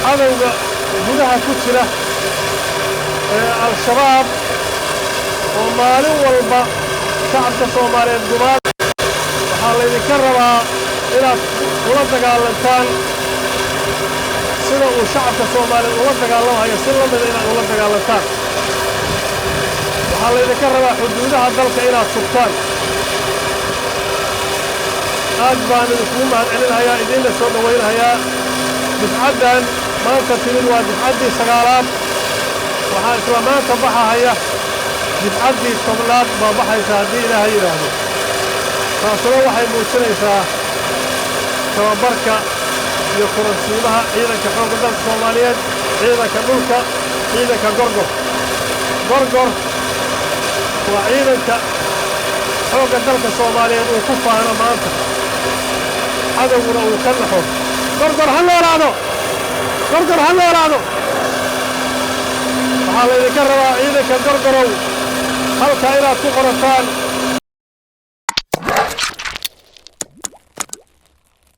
cadowga gudaha ku jira ee al-shabaab oo maalin walba shacabka Soomaaliyeed gumaad waxaa laydinka rabaa inaad ula dagaalantaan sida uu shacabka Soomaaliyeed ula dagaalamayo si la mid inaad ula dagaalantaan waxaa laydinka rabaa xuduudaha dalka inaad sugtaan aad baan idinku mahadcelinayaa idinla soo dhawaynayaa difcaddan maanta timid waa difcaddii 9aad waxaa isla maanta baxahaya difcaddii 10aad baa baxaysa haddii ilaahay yidhaahdo taasuna waxay muujinaysaa tababarka iyo kulansiimaha ciidanka xoogga dalka Soomaaliyeed ciidanka dhulka ciidanka gorgor waa ciidanka xoogga dalka Soomaaliyeed uu ku faano maanta cadowguna uu ka naxo gorgor ha noolaado waxaa laydinka rabaa ciidanka gorgorow halkaa inaad ku qorataan